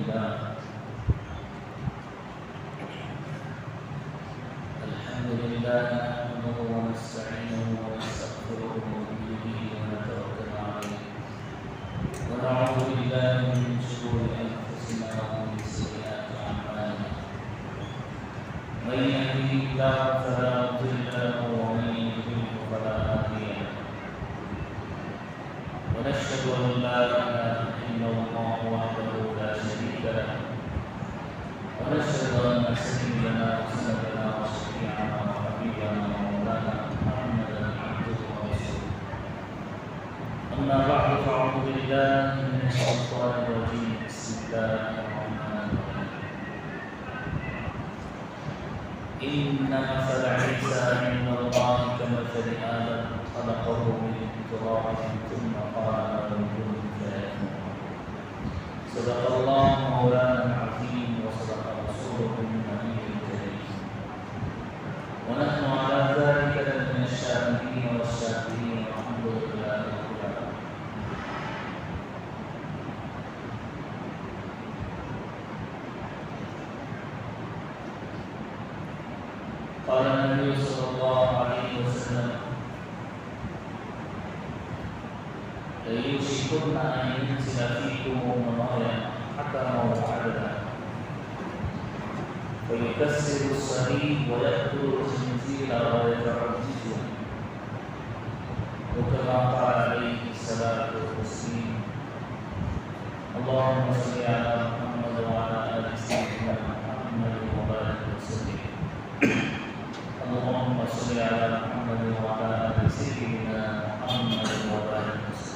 لله نحمده ونستعينه ونستغفره ونؤمن به ونتوكل عليه ونعوذ بالله من شرور انفسنا ومن سيئات اعمالنا من يهده الله فلا مضل له ومن يضلل فلا هادي له ونشهد ان لا اله الا الله وحده لا شريك له ونشهد ان سيدنا وسندنا وشفيعنا وحبيبنا ومولانا محمدا عبده ورسوله اما بعد فاعوذ بالله من الشيطان الرجيم بسم الله الرحمن الرحيم ان مثل عيسى عند الله كمثل ادم خلقه من تراب ثم قال له كن فيكون صدق الله مولانا العظيم وصدق رسوله النبي الكريم ونحن على ذلك من الشاهدين والشاكرين والحمد لله رب العالمين. قال النبي صلى الله عليه وسلم ليوشكن أن ينزل فيكم منايا حكما وعدلا فيكسر الصليب ويقتل الخنزير ويتعجزه وكما قال عليه الصلاة والتسليم اللهم صل على محمد وعلى آل سيدنا محمد وبارك وسلم اللهم صل على محمد وعلى آل سيدنا محمد وبارك وسلم.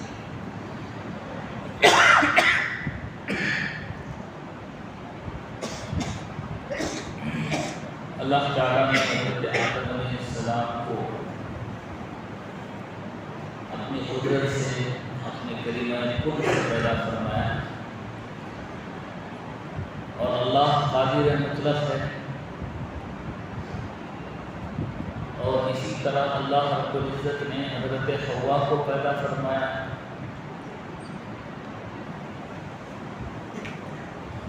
اللہ تعالیٰ نے حضرت آدم علیہ السلام کو اپنی قدرت سے اپنے کلمہ کن سے پیدا فرمایا اور اللہ قادر مطلق ہے اور اسی طرح اللہ رب العزت نے حضرت حوا کو پیدا فرمایا.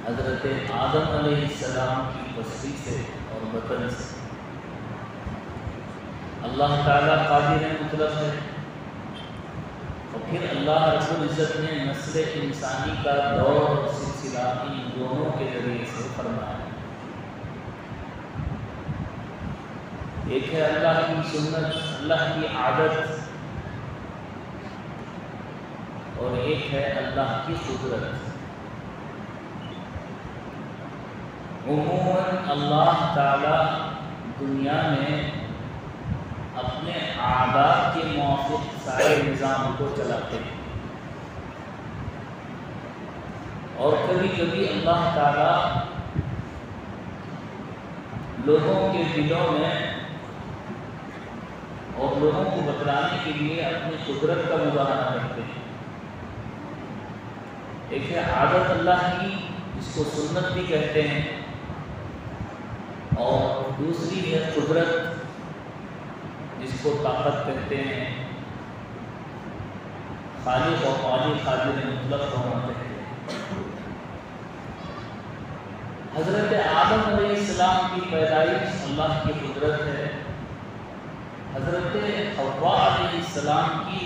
حضرت آدم علیہ السلام کی پسری سے اور بطن سے اللہ تعالیٰ قادر مطلق ہے اور پھر اللہ رب العزت نے نسل انسانی کا دور اور سلسلہ ان دونوں کے ذریعے سے فرمایا. ایک ہے اللہ کی سنت، اللہ کی عادت، اور ایک ہے اللہ کی قدرت. عموماً اللہ تعالیٰ دنیا میں اپنے عادات کے موافق سارے نظام کو چلاتے ہیں اور کبھی کبھی اللہ تعالیٰ لوگوں کے دلوں میں اور لوگوں کو بتلانے کے لیے اپنی قدرت کا مظاہرہ کرتے ہیں. ایک ہے عادت اللہ کی جس کو سنت بھی کہتے ہیں اور دوسری ہے قدرت جس کو طاقت کہتے ہیں. خالق و خالق قادر مطلق ہونا کہتے ہیں. حضرت آدم علیہ السلام کی پیدائش اللہ کی قدرت ہے. حضرت حوا علیہ السلام کی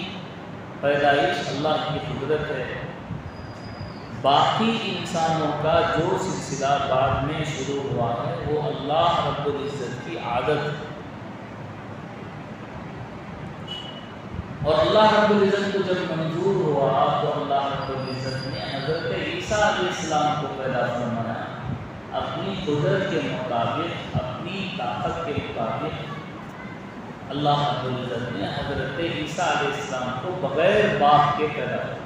پیدائش اللہ کی قدرت ہے. باقی انسانوں کا جو سلسلہ بعد میں شروع ہوا ہے وہ اللہ رب العزت کی عادت ہے اور اللہ رب العزت کو جب منظور ہوا تو اللہ رب العزت نے حضرت عیسیٰ علیہ السلام کو پیدا فرمایا. اپنی قدرت کے مطابق، اپنی طاقت کے مطابق اللہ رب العزت نے حضرت عیسیٰ علیہ السلام کو بغیر باپ کے پیدا کیا.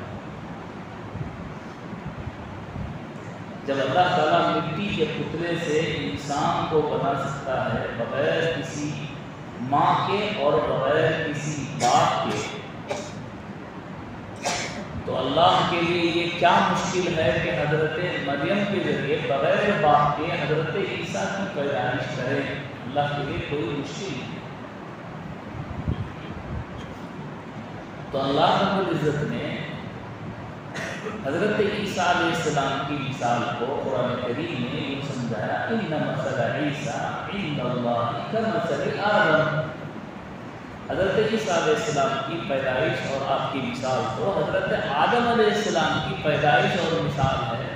جب اللہ تعالیٰ مٹی کے پتلے سے انسان کو بنا سکتا ہے بغیر کسی ماں کے اور بغیر کسی باپ کے تو اللہ کے لیے یہ کیا مشکل ہے کہ حضرت مریم کے ذریعے بغیر باپ کے حضرت عیسیٰ کی پیدائش کرے. اللہ کے لیے کوئی مشکل نہیں. تو اللہ رب العزت نے حضرت عیسیٰ علیہ السلام کی مثال کو قرآن کریم نے یہ سمجھایا ان مثل عیسیٰ عند اللہ کمثل آدم. حضرت عیسیٰ علیہ السلام کی پیدائش اور آپ کی مثال تو حضرت آدم علیہ السلام کی پیدائش اور مثال ہے.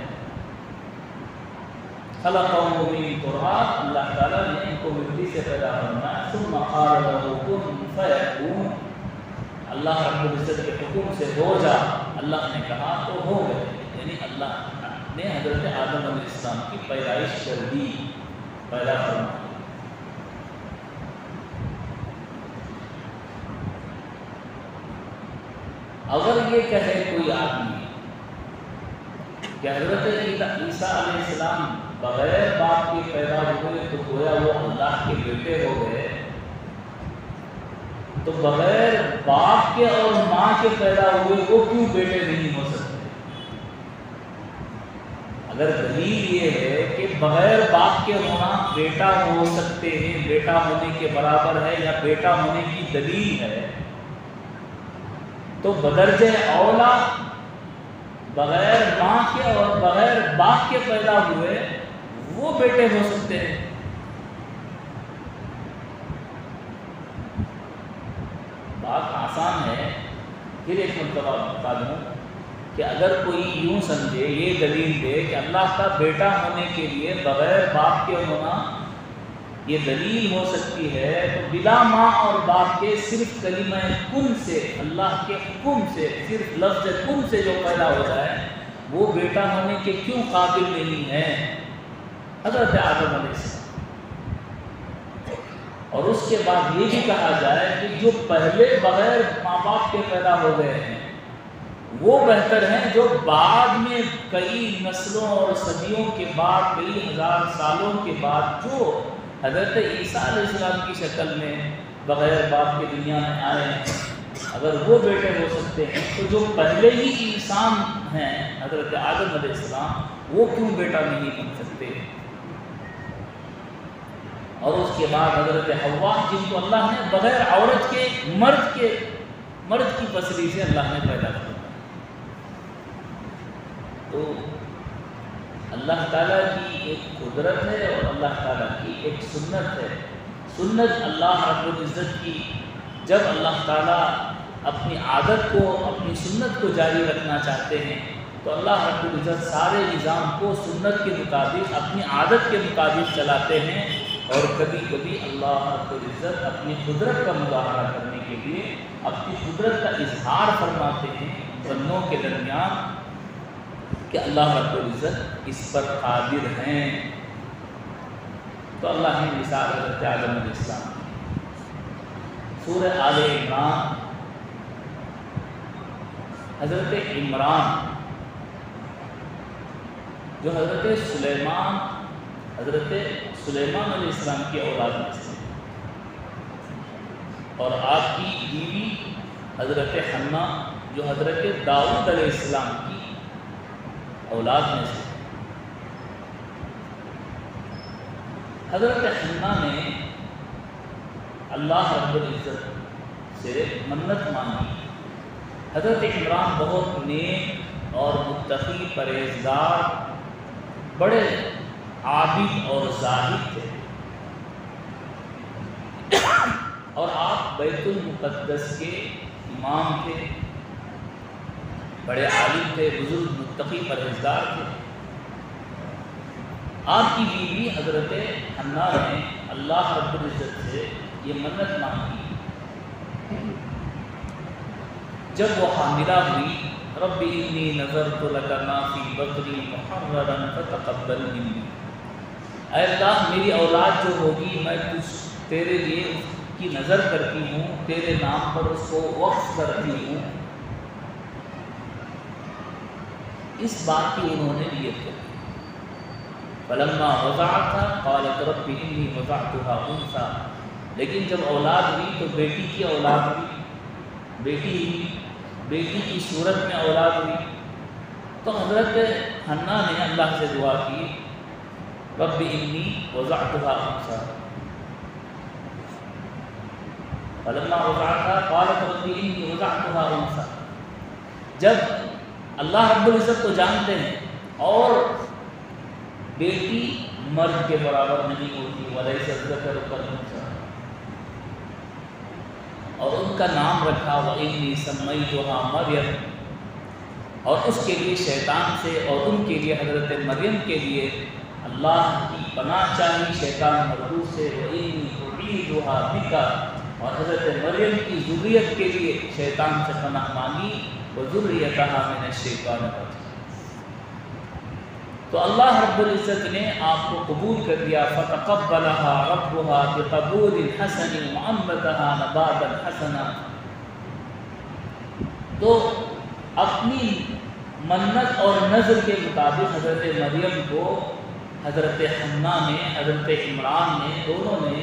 خلقہ من تراب، اللہ تعالیٰ نے ان کو مٹی سے پیدا فرمایا. ثم قال له کن فیکون، اللہ رب العزت کے حکم سے ہو جا، اللہ نے کہا تو ہو گئے. یعنی اللہ نے حضرت آدم علیہ السلام کی پیدائش کر دی، پیدا فرمایا. اگر یہ کہے کوئی آدمی کہ حضرت عیسیٰ علیہ السلام بغیر باپ کے پیدا ہوئے تو گویا وہ اللہ کے بیٹے ہو گئے، تو بغیر باپ کے اور ماں کے پیدا ہوئے وہ کیوں بیٹے نہیں ہو سکتے؟ اگر دلیل یہ ہے کہ بغیر باپ کے ہونا بیٹا ہو سکتے ہیں، بیٹا ہونے کے برابر ہے یا بیٹا ہونے کی دلیل ہے، تو بدرجہ اولا بغیر ماں کے اور بغیر باپ کے پیدا ہوئے وہ بیٹے ہو سکتے ہیں. بات آسان ہے. پھر ایک مرتبہ بتا دوں کہ اگر کوئی یوں سمجھے، یہ دلیل دے کہ اللہ کا بیٹا ہونے کے لیے بغیر باپ کے ہونا یہ دلیل ہو سکتی ہے، تو بلا ماں اور باپ کے صرف کلمہ کن سے، اللہ کے حکم سے، صرف لفظ کن سے جو پیدا ہو جائے وہ بیٹا ہونے کے کیوں قابل نہیں ہے؟ حضرت آدم علیہ السلام. اور اس کے بعد یہ بھی کہا جائے کہ جو پہلے بغیر ماں باپ کے پیدا ہو گئے ہیں وہ بہتر ہیں جو بعد میں کئی نسلوں اور صدیوں کے بعد، کئی ہزار سالوں کے بعد جو حضرت عیسیٰ علیہ السلام کی شکل میں بغیر باپ کے دنیا میں آئے ہیں. اگر وہ بیٹے ہو سکتے ہیں تو جو پہلے ہی انسان ہیں حضرت آدم علیہ السلام وہ کیوں بیٹا نہیں بن سکتے؟ اور اس کے بعد حضرت حوا جن کو اللہ نے بغیر عورت کے مرد کی پسلی سے اللہ نے پیدا کیا. تو اللہ تعالیٰ کی ایک قدرت ہے اور اللہ تعالیٰ کی ایک سنت ہے. سنت اللہ رب العزت کی، جب اللہ تعالیٰ اپنی عادت کو، اپنی سنت کو جاری رکھنا چاہتے ہیں تو اللہ رب العزت سارے نظام کو سنت کے مطابق، اپنی عادت کے مطابق چلاتے ہیں. اور کبھی کبھی اللہ رب العزت اپنی قدرت کا مظاہرہ کرنے کے لیے اپنی قدرت کا اظہار فرماتے ہیں بندوں کے درمیان کہ اللہ رب العزت اس پر قادر ہیں. تو اللہ نے مثال حضرت آدم علیہ السلام سورہ آل عمران، حضرت عمران جو حضرت سلیمان علیہ السلام کی اولاد میں سے، اور آپ کی بیوی حضرت حنا جو حضرت داؤد علیہ السلام کی اولاد میں سے. حضرت حنا نے اللہ رب العزت سے منت مانگی. حضرت عمران بہت نیک اور متقی، پرہیزگار، بڑے عابد اور زاہد تھے، اور آپ بیت المقدس کے امام تھے، بڑے عالم تھے، بزرگ، متقی، پرہیزگار تھے. آپ کی بیوی حضرت حنا نے اللہ رب العزت سے یہ منت مانگی جب وہ حاملہ ہوئی. رب انی نذرت لک ما فی بطنی محررا فتقبل منی. اے اللہ میری اولاد جو ہوگی میں تیرے لیے اس کی نظر کرتی ہوں، تیرے نام پر اس کو وقف کرتی ہوں. اس بات کی انہوں نے نیت کی. فلما وضعتها قالت رب انی وضعتها انثى. لیکن جب اولاد ہوئی تو بیٹی کی اولاد ہوئی، بیٹی کی صورت میں اولاد ہوئی. تو حضرت حنا نے اللہ سے دعا کی رب انی وضعتها انثى. فلما وضعتها قالت رب انی وضعتها انثى. جب اللہ رب العزت تو جانتے ہیں، اور بیٹی مرد کے برابر نہیں ہوتی، وَلَيْسَ الذَّكَرُ كَالْأُنثَىٰ، اور ان کا نام رکھا وَإِنِّي سَمَّيْتُهَا مَرْيَمَ، اور اس کے لیے شیطان سے اور ان کے لیے حضرت مریم کے لیے اللہ کی پناہ چاہی شیطان مردود سے، وَإِنِّي أُعِيذُهَا بِكَ، اور حضرت مریم کی ذریت کے لیے شیطان سے پناہ مانگی، وَذُرِّيَّتَهَا مِنَ الشَّيْطَانِ الرَّجِيمِ۔ تو اللہ رب العزت نے آپ کو قبول کر دیا، فَتَقَبَّلَهَا رَبُّهَا بِقَبُولٍ حَسَنٍ وَأَنبَتَهَا نَبَاتًا حَسَنًا۔ تو اپنی منت اور نظر کے مطابق حضرت مریم کو حضرت حنا نے، حضرت عمران نے، دونوں نے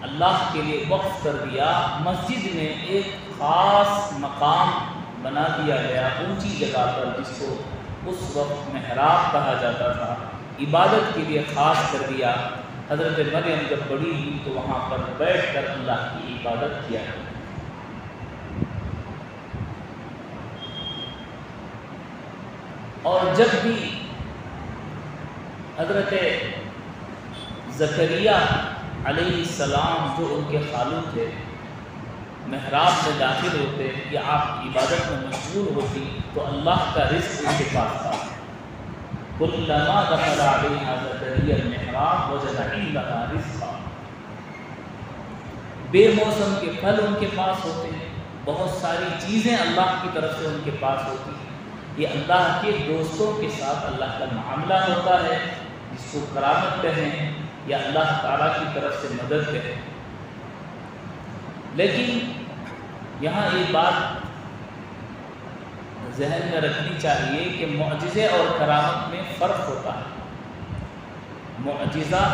اللہ کے لیے وقف کر دیا۔ مسجد میں ایک خاص مقام بنا دیا گیا اونچی جگہ پر، جس کو اس وقت محراب کہا جاتا تھا، عبادت کے لیے خاص کر دیا۔ حضرت مریم جب بڑی ہوئی تو وہاں پر بیٹھ کر اللہ کی عبادت کیا۔ اور جب بھی حضرت زکریا علیہ السلام، جو ان کے خالد تھے، محراب میں داخل ہوتے یا آپ عبادت میں مشغول ہوتی تو اللہ کا رزق ان کے پاس تھا۔ کلما دخل علیہا زکریا المحراب وجد عندہا رزقا، بے موسم کے پھل ان کے پاس ہوتے ہیں، بہت ساری چیزیں اللہ کی طرف سے ان کے پاس ہوتی ہیں۔ یہ اللہ کے دوستوں کے ساتھ اللہ کا معاملہ ہوتا ہے، جس کو کرامت کہیں یا اللہ تعالیٰ کی طرف سے مدد کہیں۔ لیکن یہاں یہ بات ذہن میں رکھنی چاہیے کہ معجزے اور کرامت میں فرق ہوتا ہے۔ معجزہ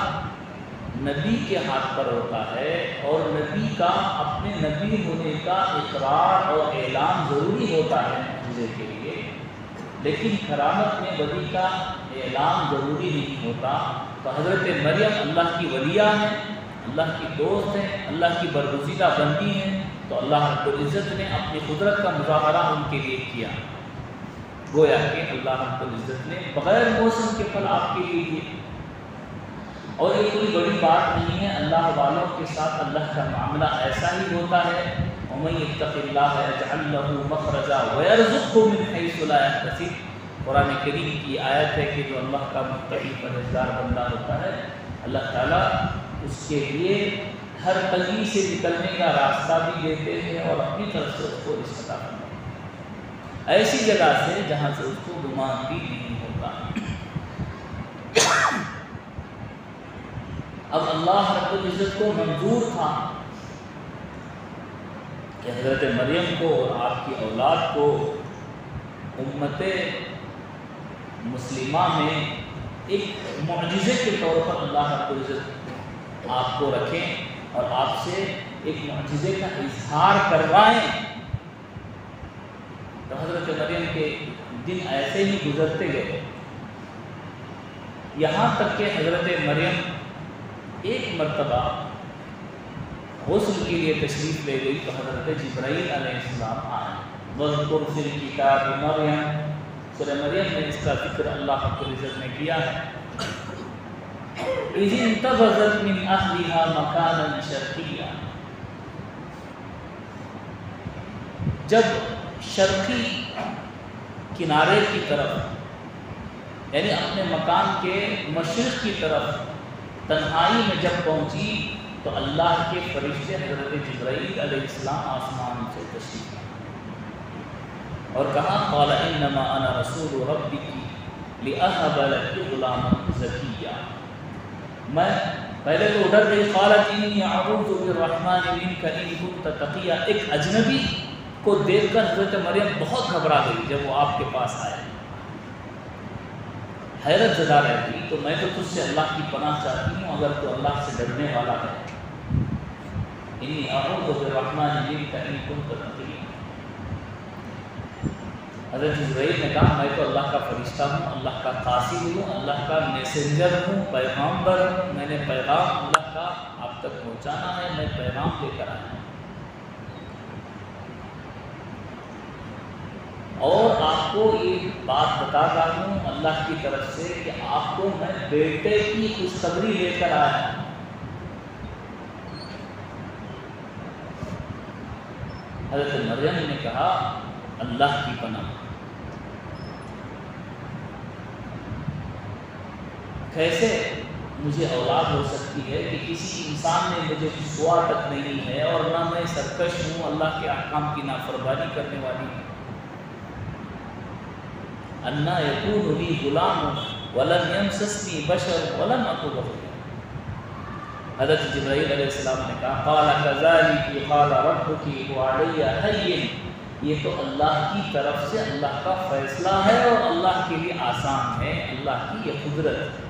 نبی کے ہاتھ پر ہوتا ہے، اور نبی کا اپنے نبی ہونے کا اقرار اور اعلان ضروری ہوتا ہے معجزے کے لیے، لیکن کرامت میں ولی کا اعلان ضروری نہیں ہوتا۔ تو حضرت مریم اللہ کی ولیہ ہیں، اللہ کی دوست ہیں، اللہ کی برگزیدہ بندی ہیں، تو اللہ رب العزت نے اپنی قدرت کا مظاہرہ ان کے لیے کیا۔ گویا کہ اللہ رب العزت نے بغیر موسم کے پھل آپ کے لیے دیے، اور یہ کوئی بڑی بات نہیں ہے۔ اللہ والوں کے ساتھ اللہ کا معاملہ ایسا ہی ہوتا ہے۔ وَمَن يَتَّقِ اللَّهَ يَجْعَل لَّهُ مَخْرَجًا وَيَرْزُقْهُ مِنْ حَيْثُ لَا يَحْتَسِبُ۔ قرآن کریم کی آیت ہے کہ جو اللہ کا متقی پرہیزگار بندہ ہوتا ہے، اللہ تعالیٰ اس کے لیے ہر تنگی سے نکلنے کا راستہ بھی دیتے ہیں، اور اپنی طرف سے اس کو رزق عطا کرتے ہیں، ایسی جگہ سے جہاں سے اس کو گمان بھی نہیں ہوتا۔ اب اللہ رب العزت کو منظور تھا کہ حضرت مریم کو اور آپ کی اولاد کو امت مسلمہ میں ایک معجزے کے طور پر اللہ رب العزت آپ کو رکھیں اور آپ سے ایک معجزے کا اظہار کروائیں۔ تو حضرت مریم کے دن ایسے ہی گزرتے گئے، یہاں تک کہ حضرت مریم ایک مرتبہ غسل کے لیے تشریف لے گئی تو حضرت جبرائیل علیہ السلام آئے۔ وَاذْكُرْ فِي الْكِتَابِ مَرْيَمَ، سورہ مریم میں اس کا ذکر اللہ رب العزت نے کیا ہے۔ اِذِ انتبذت من أهلها مكانا شرقيا، جب شرقی کنارے کی طرف، یعنی اپنے مکان کے مشرق کی طرف تنہائی میں جب پہنچی تو اللہ کے فرشتے حضرت جبرائیل علیہ السلام آسمان سے تشریف لائے اور کہا قال انما انا رسول ربک لأہب لک غلاما زکیا۔ میں پہلے تو ڈر گئی، قالت انی اعوذ بالرحمن منک ان کنت تقیا۔ ایک اجنبی کو دیکھ کر حضرت مریم بہت گھبرا گئی جب وہ آپ کے پاس آئے، حیرت زدہ رہتی، تو میں تو تجھ سے اللہ کی پناہ چاہتی ہوں اگر تو اللہ سے ڈرنے والا ہے۔ انی اعوذ بالرحمن منک ان کنت تقیا۔ حضرت جبرائیل نے کہا میں تو اللہ کا فرشتہ ہوں، اللہ کا قاصد ہوں، اللہ کا میسنجر ہوں، پیغامبر ہوں، میں نے پیغام اللہ کا آپ تک پہنچانا ہے، میں پیغام لے کر آیا ہوں۔ اور آپ کو یہ بات بتا ہوں اللہ کی طرف سے کہ آپ کو میں بیٹے کی خوشخبری لے کر آیا ہوں۔ حضرت مریم نے کہا اللہ کی پناہ، کیسے مجھے اولاد ہو سکتی ہے کہ کسی انسان نے مجھے چھوا تک نہیں ہے، اور نہ میں سرکش ہوں، اللہ کے احکام کی نافرمانی کرنے والی ہوں۔ انا یکون لی غلام ولم یمسسنی بشر ولم اک بغیا۔ حضرت جبرائیل علیہ السلام نے کہا قال کذالک قال ربک وعلی ہین، یہ تو اللہ کی طرف سے اللہ کا فیصلہ ہے اور اللہ کے لیے آسان ہے، اللہ کی یہ قدرت ہے۔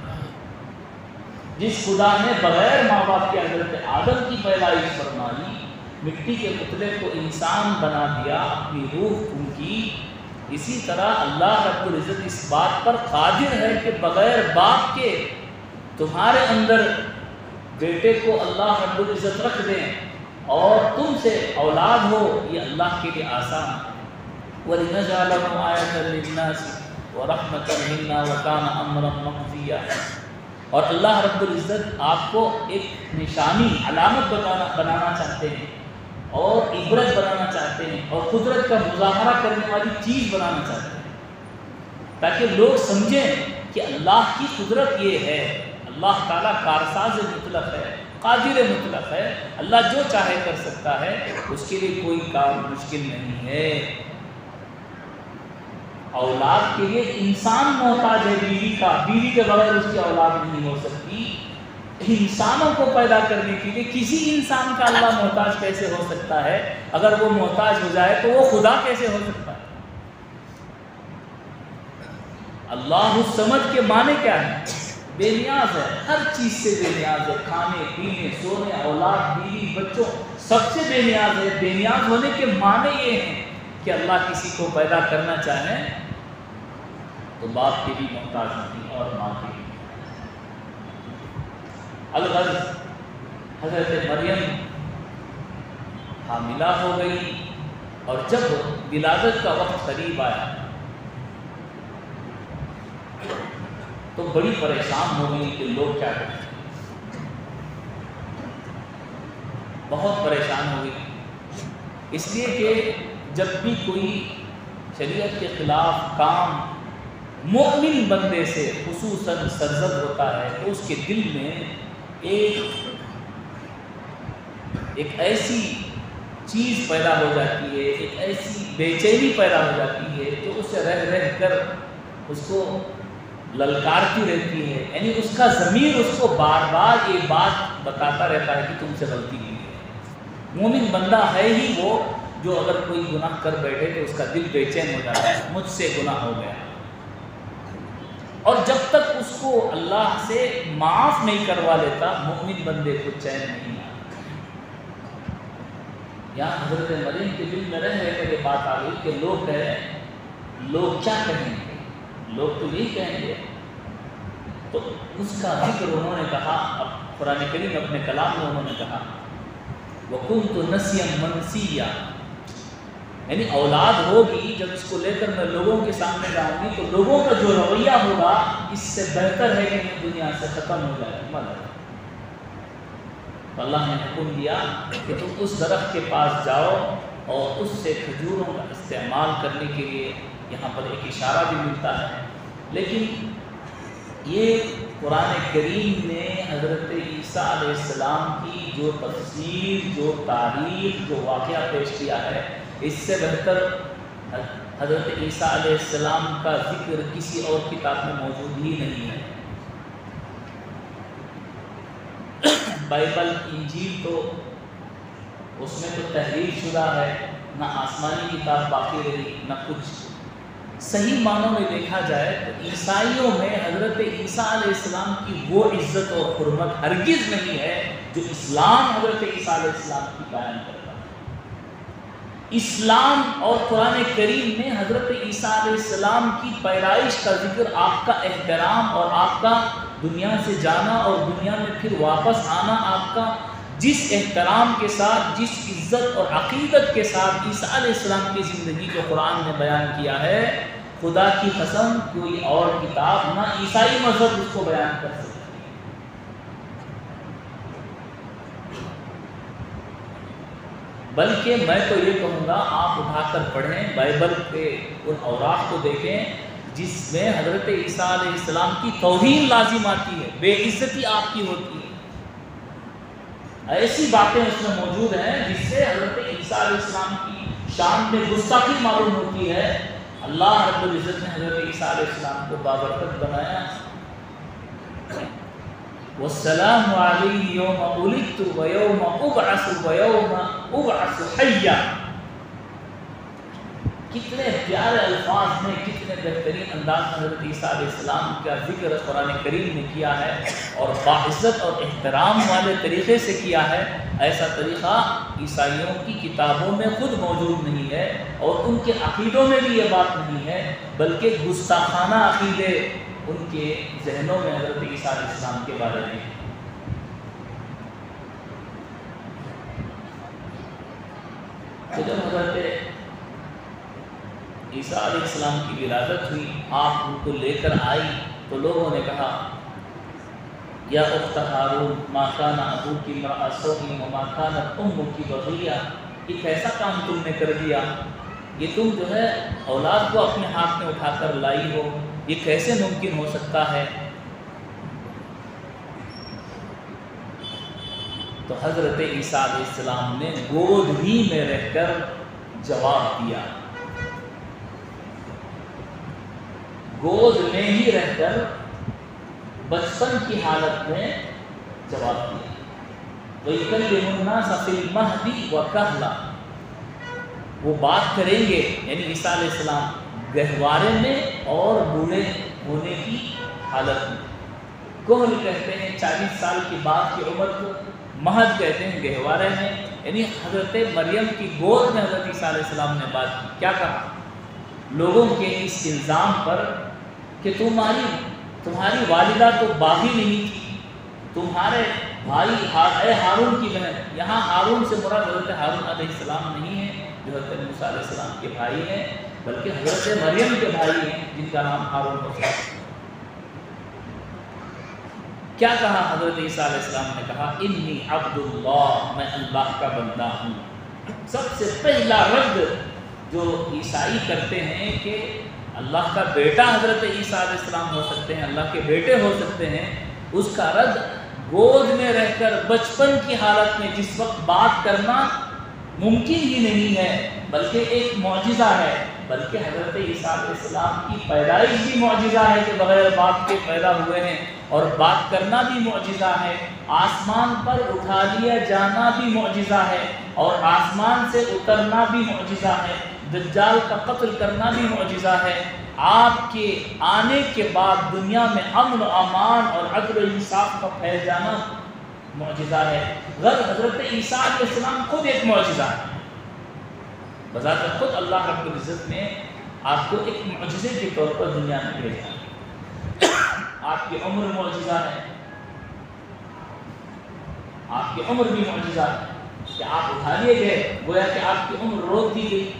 جس خدا نے بغیر ماں باپ کے حضرت آدم کی پیدائش فرمائی، مٹی کے پتلے کو انسان بنا دیا، اپنی روح پھونکی، اسی طرح اللہ رب العزت اس بات پر قادر ہے کہ بغیر باپ کے تمہارے اندر بیٹے کو اللہ رب العزت رکھ دیں اور تم سے اولاد ہو، یہ اللہ کے لیے آسان ہے۔ وَلِنَجْعَلَهُ آیَةً لِلنَّاسِ وَرَحْمَةً مِنَّا وَكَانَ أَمْرًا مَقْضِيًّا۔ اور اللہ رب العزت آپ کو ایک نشانی، علامت بنانا چاہتے ہیں، اور عبرت بنانا چاہتے ہیں، اور قدرت کا مظاہرہ کرنے والی چیز بنانا چاہتے ہیں، تاکہ لوگ سمجھیں کہ اللہ کی قدرت یہ ہے۔ اللہ تعالیٰ کارساز مطلق ہے، قادر مطلق ہے، اللہ جو چاہے کر سکتا ہے، اس کے لیے کوئی کام مشکل نہیں ہے۔ اولاد کے لیے انسان محتاج ہے بیوی کا، بیوی کے بغیر اس کی اولاد نہیں ہو سکتی۔ انسانوں کو پیدا کرنے کے لیے کسی انسان کا اللہ محتاج کیسے ہو سکتا ہے؟ اگر وہ محتاج ہو جائے تو وہ خدا کیسے ہو سکتا ہے؟ اللہ الصمد کے معنی کیا ہے؟ بے نیاز ہے، ہر چیز سے بے نیاز ہے، کھانے پینے سونے اولاد بیوی بچوں سب سے بے نیاز ہے۔ بے نیاز ہونے کے معنی یہ ہیں کہ اللہ کسی کو پیدا کرنا چاہے تو باپ کے بھی محتاج نہیں اور ماں کے بھی۔ الغرض حضرت مریم حاملہ ہو گئی، اور جب ولادت کا وقت قریب آیا تو بڑی پریشان ہو گئی کہ لوگ کیا کریں، بہت پریشان ہو گئی، اس لیے کہ جب بھی کوئی شریعت کے خلاف کام مومن بندے سے خصوصاً سرزد ہوتا ہے تو اس کے دل میں ایک ایسی چیز پیدا ہو جاتی ہے، ایک ایسی بے چینی پیدا ہو جاتی ہے جو اسے رہ کر اس کو للکارتی رہتی ہے، یعنی اس کا ضمیر اس کو بار بار یہ بات بتاتا رہتا ہے کہ تم سے غلطی ہوئی ہے۔ مومن بندہ ہے ہی وہ جو اگر کوئی گناہ کر بیٹھے تو اس کا دل بے چین ہو جاتا ہے، مجھ سے گناہ ہو گیا، اور جب تک اس کو اللہ سے معاف نہیں کروا لیتا مومن بندے کو چین نہیں آتا۔ یہاں حضرت مریم کے دل میں رہ کر یہ بات آ گئی کہ لوگ کیا کہیں گے، لوگ تو یہی کہیں گے، تو اس کا ذکر انہوں نے کہا۔ اب قرآن کریم اپنے کلام میں انہوں نے کہا وَكُنْتُ نَسْيًا مَنْسِيًّا، یعنی اولاد ہوگی جب اس کو لے کر میں لوگوں کے سامنے جاؤں گی تو لوگوں کا جو رویہ ہوگا اس سے بہتر ہے کہ میں دنیا سے ختم ہو جائے مگر۔ اللہ نے حکم دیا کہ تم اس درخت کے پاس جاؤ اور اس سے کھجوروں کا استعمال کرنے کے لیے، یہاں پر ایک اشارہ بھی ملتا ہے، لیکن یہ قرآن کریم نے حضرت عیسیٰ علیہ السلام کی جو تفسیر، جو تاریخ، جو واقعہ پیش کیا ہے، اس سے بہتر حضرت عیسیٰ علیہ السلام کا ذکر کسی اور کتاب میں موجود ہی نہیں ہے۔ بائبل انجیل تو اس میں تو تحریف شدہ ہے، نہ آسمانی کتاب باقی رہی نہ کچھ۔ صحیح معنوں میں دیکھا جائے تو عیسائیوں میں حضرت عیسیٰ علیہ السلام کی وہ عزت اور حرمت ہرگز نہیں ہے جو اسلام حضرت عیسیٰ علیہ السلام کی قائم کرتا ہے۔ اسلام اور قرآن کریم نے حضرت عیسیٰ علیہ السلام کی پیدائش کا ذکر، آپ کا احترام اور آپ کا دنیا سے جانا اور دنیا میں پھر واپس آنا، آپ کا جس احترام کے ساتھ، جس عزت اور عقیدت کے ساتھ عیسیٰ علیہ السلام کی زندگی کو قرآن نے بیان کیا ہے، خدا کی قسم کوئی اور کتاب نہ عیسائی مذہب اس کو بیان کر سکتی۔ بلکہ میں تو یہ کہوں گا آپ اٹھا کر پڑھیں بائبل کے ان اوراق کو دیکھیں جس میں حضرت عیسیٰ علیہ السلام کی توہین لازم آتی ہے، بے عزتی آپ کی ہوتی ہے۔ ایسی باتیں اس میں موجود ہیں جس سے حضرت عیسیٰ علیہ السلام کی شان میں گستاخی معلوم ہوتی ہے۔ اللہ رب العزت نے حضرت عیسیٰ علیہ السلام کو بابرکت بنایا، والسلام علیہ یوم ولدت ویوم ابعث ویوم ابعث حیا۔ کتنے پیارے الفاظ میں، کتنے بہترین انداز میں حضرت عیسیٰ علیہ السلام کا ذکر قرآن کریم نے کیا ہے، اور باعزت اور احترام والے طریقے سے کیا ہے۔ ایسا طریقہ عیسائیوں کی کتابوں میں خود موجود نہیں ہے، اور ان کے عقیدوں میں بھی یہ بات نہیں ہے، بلکہ گستاخانہ عقیدے ان کے ذہنوں میں حضرت عیسیٰ علیہ السلام کے بارے میں۔ تو جب حضرت عیسیٰ علیہ السلام کی ولادت ہوئی، آپ ان کو لے کر آئی، تو لوگوں نے کہا یا اخت ہارون ما کان ابوکی امرأ سوء وما کانت امکی بغیہ، ایک ایسا کام تم نے کر دیا، یہ تم جو ہے اولاد کو اپنے ہاتھ میں اٹھا کر لائی ہو، یہ کیسے ممکن ہو سکتا ہے؟ تو حضرت عیسیٰ علیہ السلام نے گود ہی میں رہ کر جواب دیا، گود میں ہی رہ کر بچپن کی حالت میں جواب دیا۔ وَيُكَلِّمُ النَّاسَ فِي الْمَهْدِ وَكَهْلًا، وہ بات کریں گے، یعنی عیسیٰ علیہ السلام گہوارے میں اور بوڑھے ہونے کی حالت میں۔ کہل کہتے ہیں 40 سال کی بعد کی عمر کو، مہد کہتے ہیں گہوارے میں، یعنی حضرت مریم کی گود میں حضرت عیسیٰ علیہ السلام نے بات کی۔ کیا کہا؟ لوگوں کے اس الزام پر کہ تمہاری والدہ تو باغی نہیں تھی، تمہارے بھائی اے ہارون کی بہن، یہاں ہارون سے مراد حضرت ہارون علیہ السلام نہیں ہے جو حضرت موسیٰ علیہ السلام کے بھائی ہیں، بلکہ حضرت مریم کے بھائی ہیں جن کا نام ہارون ہوتا ہے۔ کیا کہا حضرت عیسیٰ علیہ السلام نے؟ کہا انی عبد اللہ، میں اللہ کا بندہ ہوں۔ سب سے پہلا رد جو عیسائی کرتے ہیں کہ اللہ کا بیٹا حضرت عیسیٰ علیہ السلام ہو سکتے ہیں، اللہ کے بیٹے ہو سکتے ہیں، اس کا رد گود میں رہ کر بچپن کی حالت میں جس وقت بات کرنا ممکن ہی نہیں ہے بلکہ ایک معجزہ ہے، بلکہ حضرت عیسیٰ علیہ السلام کی پیدائش بھی معجزہ ہے کہ بغیر باپ کے پیدا ہوئے ہیں، اور بات کرنا بھی معجزہ ہے، آسمان پر اٹھا لیا جانا بھی معجزہ ہے، اور آسمان سے اترنا بھی معجزہ ہے، دجال کا قتل کرنا بھی معجزہ ہے، آپ کے آنے کے بعد دنیا میں امن و امان اور عدل و انصاف کا پھیل جانا معجزہ ہے۔ حضرت عیسیٰ علیہ السلام خود ایک معجزہ ہے، بذات خود اللہ رب العزت نے آپ کو ایک معجزے کے طور پر دنیا میں بھیجا۔ آپ کی عمر معجزہ ہے، آپ کی عمر بھی معجزہ ہے کہ آپ اٹھا لیے گئے، گویا کہ آپ کی عمر روک دی گئی،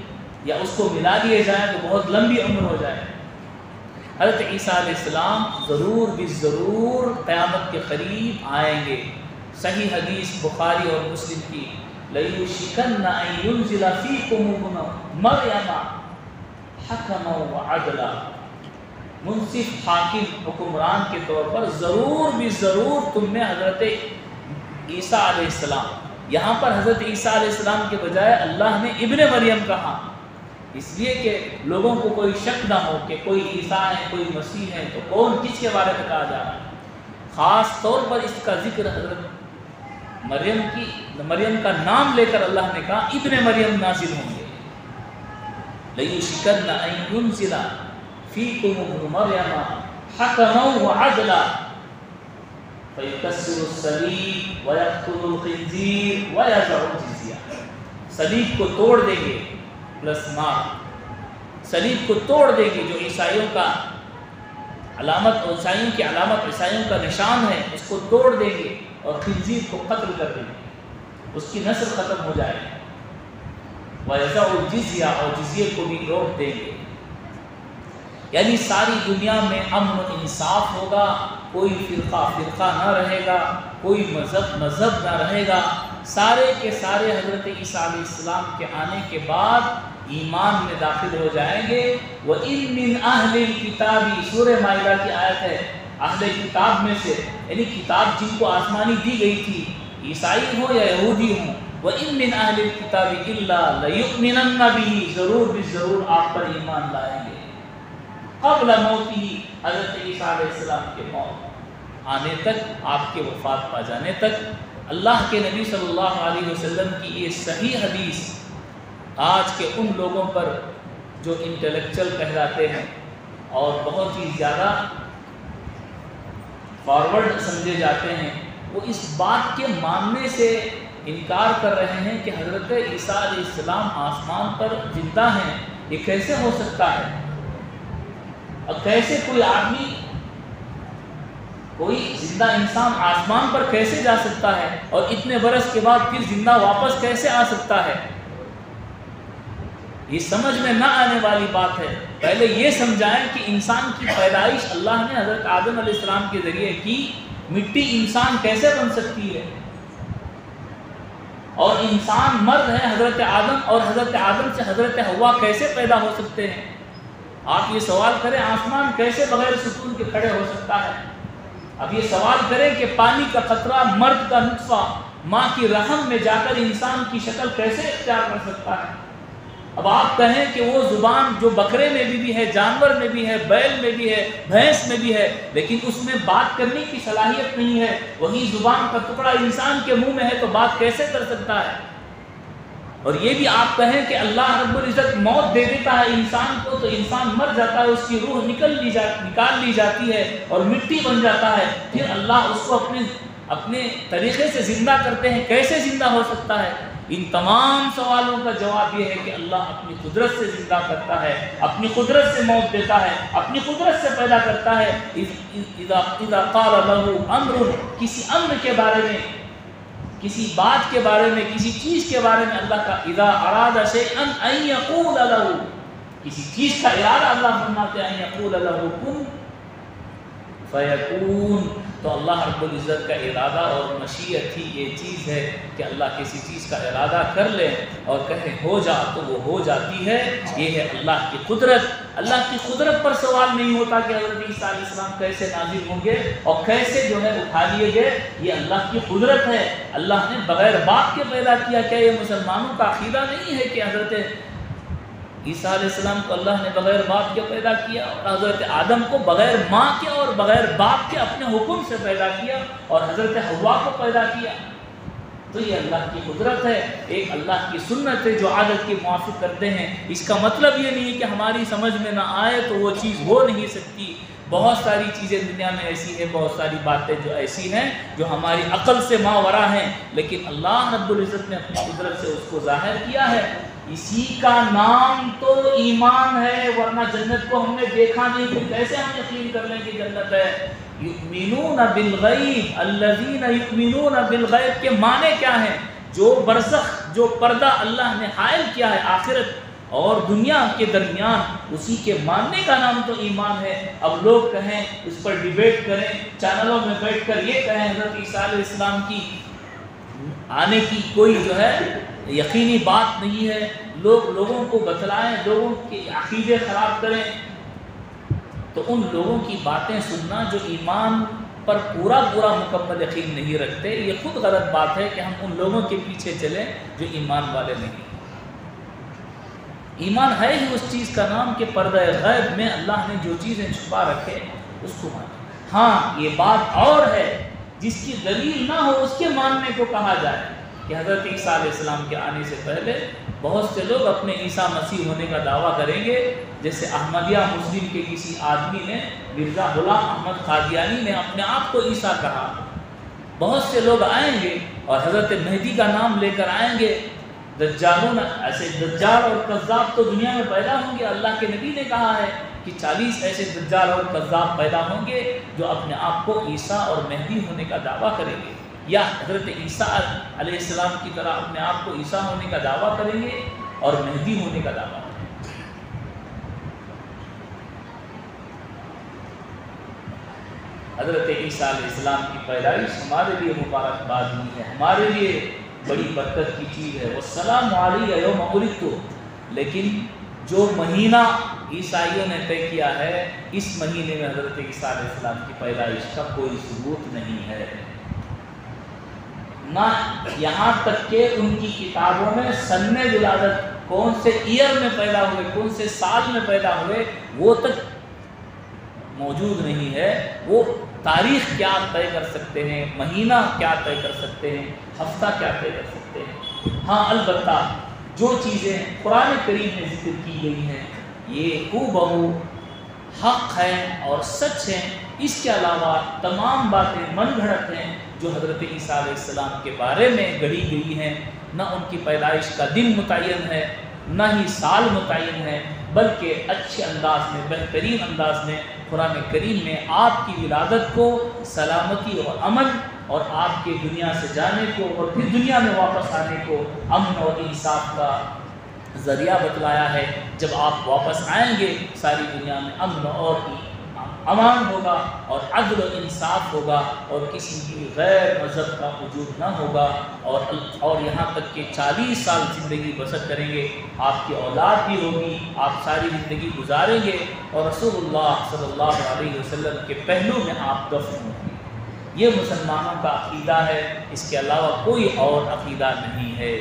یا اس کو ملا دیے جائیں تو بہت لمبی عمر ہو جائے۔ حضرت عیسیٰ علیہ السلام ضرور بھی ضرور قیامت کے قریب آئیں گے۔ صحیح حدیث بخاری اور مسلم کی، لَيُوشِكَنَّ أَن يُنزِلَ فِيكُمُ ابْنُ مَرْيَمَ حَكَمًا وَعَدْلًا، منصف حاکم حکمران کے طور پر ضرور بھی ضرور تم میں حضرت عیسیٰ علیہ السلام، یہاں پر حضرت عیسیٰ علیہ السلام کے بجائے اللہ نے ابن مریم کہا، اس لیے کہ لوگوں کو کوئی شک نہ ہو کہ کوئی عیسیٰ ہے کوئی مسیح ہے تو کون کس کے بارے میں کہا جا رہا ہے۔ خاص طور پر اس کا ذکر حضرت مریم کا نام لے کر اللہ نے کہا ابن مریم نازل ہوں گے۔ لَيُوشِكَنَّ أَن يُنزِلَ فِيكُمُ ابْنُ مَرْيَمَ حَكَمًا وَعَدْلًا فَيُكَسِّرُ الصَّلِيبَ وَيَقْتُلُ الْخِنزِيرَ وَيَدَعُ الْجِزْيَةَ، صلیب کو توڑ دیں گے پلس مار، صلیب کو توڑ دیں گے جو عیسائیوں کا علامت، عیسائیوں کی علامت، عیسائیوں کا نشان ہے، اس کو توڑ دیں گے اور خنزیر کو قتل کر دیں گے۔ اس کی نسل ختم ہو جائے گی۔ وَيَذَعُ الْجِزْيَةَ، اور جزیے کو بھی روک دیں گے، یعنی ساری دنیا میں امن و انصاف ہوگا، کوئی فرقہ نہ رہے گا، کوئی مذہب نہ رہے گا، سارے کے سارے حضرت عیسیٰ علیہ السلام کے آنے کے بعد ایمان میں داخل ہو جائیں گے۔ وَإِن مِّنْ أَهْلِ الْكِتَابِ، سورہ مائدہ کی آیت ہے، اہل کتاب میں سے، یعنی کتاب جن کو آسمانی دی گئی تھی، عیسائی ہوں یا یہودی ہوں، وَإِن مِّنْ أَهْلِ الْكِتَابِ إِلَّا لَيُؤْمِنَنَّ بِهِ، ضرور آپ پر ایمان لائیں گے قبل موتہ، حضرت عیسیٰ علیہ السلام کے موت آنے تک، آپ کے وفات پا جانے تک۔ اللہ کے نبی صلی اللہ علیہ وسلم کی یہ صحیح حدیث آج کے ان لوگوں پر جو انٹلیکچل کہلاتے ہیں اور بہت ہی زیادہ فارورڈ سمجھے جاتے ہیں، وہ اس بات کے ماننے سے انکار کر رہے ہیں کہ حضرت عیسیٰ علیہ السلام آسمان پر زندہ ہیں۔ یہ کیسے ہو سکتا ہے؟ اور کیسے کوئی آدمی، کوئی زندہ انسان آسمان پر کیسے جا سکتا ہے اور اتنے برس کے بعد پھر زندہ واپس کیسے آ سکتا ہے؟ یہ سمجھ میں نہ آنے والی بات ہے۔ پہلے یہ سمجھائیں کہ انسان کی پیدائش اللہ نے حضرت آدم علیہ السلام کے ذریعے کی، مٹی انسان کیسے بن سکتی ہے؟ اور انسان مرد ہے حضرت آدم، اور حضرت آدم سے حضرت حوا کیسے پیدا ہو سکتے ہیں؟ آپ یہ سوال کریں آسمان کیسے بغیر ستون کے کھڑے ہو سکتا ہے؟ اب یہ سوال کریں کہ پانی کا قطرہ، مرد کا نطفہ ماں کی رحم میں جا کر انسان کی شکل کیسے اختیار کر سکتا ہے؟ اب آپ کہیں کہ وہ زبان جو بکرے میں بھی ہے، جانور میں بھی ہے، بیل میں بھی ہے، بھینس میں بھی ہے، لیکن اس میں بات کرنے کی صلاحیت نہیں ہے، وہی زبان کا ٹکڑا انسان کے منہ میں ہے تو بات کیسے کر سکتا ہے؟ اور یہ بھی آپ کہیں کہ اللہ رب العزت موت دے دیتا ہے انسان کو تو انسان مر جاتا ہے، اس کی روح نکال لی جاتی ہے اور مٹی بن جاتا ہے، پھر اللہ اس کو اپنے طریقے سے زندہ کرتے ہیں، کیسے زندہ ہو سکتا ہے؟ ان تمام سوالوں کا جواب یہ ہے کہ اللہ اپنی قدرت سے زندہ کرتا ہے، اپنی قدرت سے موت دیتا ہے، اپنی قدرت سے پیدا کرتا ہے۔ اذا قال له امر، کسی امر کے بارے میں، کسی بات کے بارے میں، کسی چیز کے بارے میں اللہ کا اذا اراد شیئا ان یقول له، کسی چیز کا ارادہ اللہ فرماتے ہیں ان یقول له کن فیکون، تو اللہ رب العزت کا ارادہ اور مشیت ہی یہ چیز ہے کہ اللہ کسی چیز کا ارادہ کر لے اور کہے ہو جا تو وہ ہو جاتی ہے۔ یہ ہے اللہ کی قدرت۔ اللہ کی قدرت پر سوال نہیں ہوتا کہ حضرت عیسیٰ علیہ السلام کیسے نازل ہوں گے اور کیسے جو ہے اٹھا لیے گئے، یہ اللہ کی قدرت ہے۔ اللہ نے بغیر باپ کے پیدا کیا۔ کیا یہ مسلمانوں کا عقیدہ نہیں ہے کہ حضرت عیسیٰ علیہ السلام کو اللہ نے بغیر باپ کے پیدا کیا، اور حضرت آدم کو بغیر ماں کے اور بغیر باپ کے اپنے حکم سے پیدا کیا، اور حضرت حوا کو پیدا کیا؟ تو یہ اللہ کی قدرت ہے، ایک اللہ کی سنت ہے جو عادت کے موافق کرتے ہیں۔ اس کا مطلب یہ نہیں کہ ہماری سمجھ میں نہ آئے تو وہ چیز ہو نہیں سکتی۔ بہت ساری چیزیں دنیا میں ایسی ہیں، بہت ساری باتیں جو ایسی ہیں جو ہماری عقل سے ماورا ہیں، لیکن اللہ رب العزت نے اپنی قدرت سے اس کو ظاہر کیا ہے۔ اسی کا نام تو ایمان ہے، ورنہ جنت کو ہم نے دیکھا نہیں، پھر کیسے ہم یقین کر لیں کہ جنت ہے؟ یؤمنون بالغیب، الذین یؤمنون بالغیب کے معنی کیا ہیں؟ جو برزخ، جو پردہ اللہ نے حائل کیا ہے آخرت اور دنیا کے درمیان، اسی کے ماننے کا نام تو ایمان ہے۔ اب لوگ کہیں، اس پر ڈیبیٹ کریں، چینلوں میں بیٹھ کر یہ کہیں حضرت عیسیٰ علیہ السلام کی آنے کی کوئی جو ہے یقینی بات نہیں ہے، لوگوں کو بتلائیں، لوگوں کے عقیدے خراب کریں، تو ان لوگوں کی باتیں سننا جو ایمان پر پورا مکمل یقین نہیں رکھتے، یہ خود غلط بات ہے کہ ہم ان لوگوں کے پیچھے چلیں جو ایمان والے نہیں۔ ایمان ہے ہی اس چیز کا نام کہ پردہ غیب میں اللہ نے جو چیزیں چھپا رکھے اس کو مانیں۔ ہاں یہ بات اور ہے جس کی دلیل نہ ہو اس کے ماننے کو کہا جائے کہ حضرت عیسیٰ علیہ السلام کے آنے سے پہلے بہت سے لوگ اپنے عیسیٰ مسیح ہونے کا دعویٰ کریں گے، جیسے احمدیہ مسلم کے کسی آدمی نے، مرزا غلام احمد قادیانی نے اپنے آپ کو عیسیٰ کہا۔ بہت سے لوگ آئیں گے اور حضرت مہدی کا نام لے کر آئیں گے۔ دجالون، ایسے دجال اور کذاب تو دنیا میں پیدا ہوں گے۔ اللہ کے نبی نے کہا ہے کہ 40 ایسے دجال اور کذاب پیدا ہوں گے جو اپنے آپ کو عیسیٰ اور مہدی ہونے کا دعویٰ کریں گے۔ یا حضرت عیسیٰ علیہ السلام کی طرح اپنے آپ کو عیسیٰ ہونے کا دعویٰ کریں گے اور مہدی ہونے کا دعویٰ کریں گے؟ حضرت عیسیٰ علیہ السلام کی پیدائش ہمارے لیے مبارکباد نہیں ہے، ہمارے لیے بڑی برکت کی چیز ہے، والسلام علی یوم ولدت، لیکن جو مہینہ عیسائیوں نے طے کیا ہے اس مہینے میں حضرت عیسیٰ علیہ السلام کی پیدائش کا کوئی ثبوت نہیں ہے، نہ یہاں تک کہ ان کی کتابوں میں سن ولادت، کون سے ایئر میں پیدا ہوئے، کون سے سال میں پیدا ہوئے، وہ تک موجود نہیں ہے۔ وہ تاریخ کیا طے کر سکتے ہیں، مہینہ کیا طے کر سکتے ہیں، ہفتہ کیا طے کر سکتے ہیں؟ ہاں البتہ جو چیزیں قرآن کریم میں ذکر کی گئی ہیں یہ ہو حق ہیں اور سچ ہیں، اس کے علاوہ تمام باتیں من گھڑت ہیں جو حضرت عیسیٰ علیہ السلام کے بارے میں گڑھی گئی ہیں۔ نہ ان کی پیدائش کا دن متعین ہے، نہ ہی سال متعین ہے، بلکہ اچھے انداز میں، بہترین انداز میں قرآن کریم میں آپ کی ولادت کو سلامتی اور امن اور آپ کے دنیا سے جانے کو اور پھر دنیا میں واپس آنے کو امن اور انصاف کا ذریعہ بتلایا ہے۔ جب آپ واپس آئیں گے ساری دنیا میں امن اور امان ہوگا اور عدل و انصاف ہوگا اور کسی بھی غیر مذہب کا وجود نہ ہوگا، اور یہاں تک کہ 40 سال زندگی بسر کریں گے، آپ کی اولاد بھی ہوگی، آپ ساری زندگی گزاریں گے اور رسول اللہ صلی اللہ علیہ وسلم کے پہلو میں آپ دفن ہوں گے۔ یہ مسلمانوں کا عقیدہ ہے، اس کے علاوہ کوئی اور عقیدہ نہیں ہے۔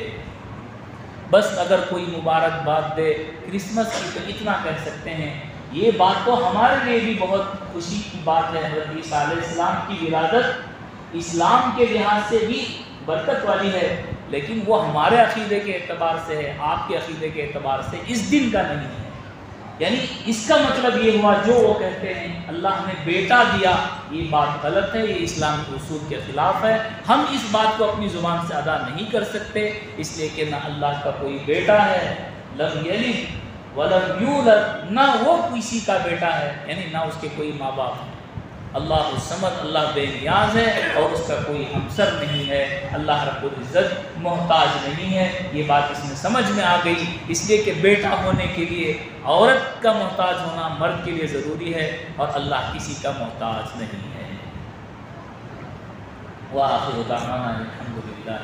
بس اگر کوئی مبارکباد دے کرسمس کی تو اتنا کہہ سکتے ہیں، یہ بات تو ہمارے لیے بھی بہت خوشی کی بات ہے، حضرت عیسیٰ علیہ السلام کی ولادت اسلام کے لحاظ سے بھی برکت والی ہے، لیکن وہ ہمارے عقیدے کے اعتبار سے ہے، آپ کے عقیدے کے اعتبار سے اس دن کا نہیں ہے۔ یعنی اس کا مطلب یہ ہوا جو وہ کہتے ہیں اللہ نے بیٹا دیا، یہ بات غلط ہے، یہ اسلام کے اصول کے خلاف ہے۔ ہم اس بات کو اپنی زبان سے ادا نہیں کر سکتے، اس لیے کہ نہ اللہ کا کوئی بیٹا ہے، لم یلد ولم یولد، نہ وہ کسی کا بیٹا ہے، یعنی نہ اس کے کوئی ماں باپ ہیں۔ اللہ الصمد، اللہ بے نیاز ہے اور اس کا کوئی ہمسر نہیں ہے، اللہ رب العزت محتاج نہیں ہے۔ یہ بات اس میں سمجھ میں آ گئی، اس لیے کہ بیٹا ہونے کے لیے عورت کا محتاج ہونا مرد کے لیے ضروری ہے اور اللہ کسی کا محتاج نہیں ہے۔ وآخر دعوانا الحمدللہ۔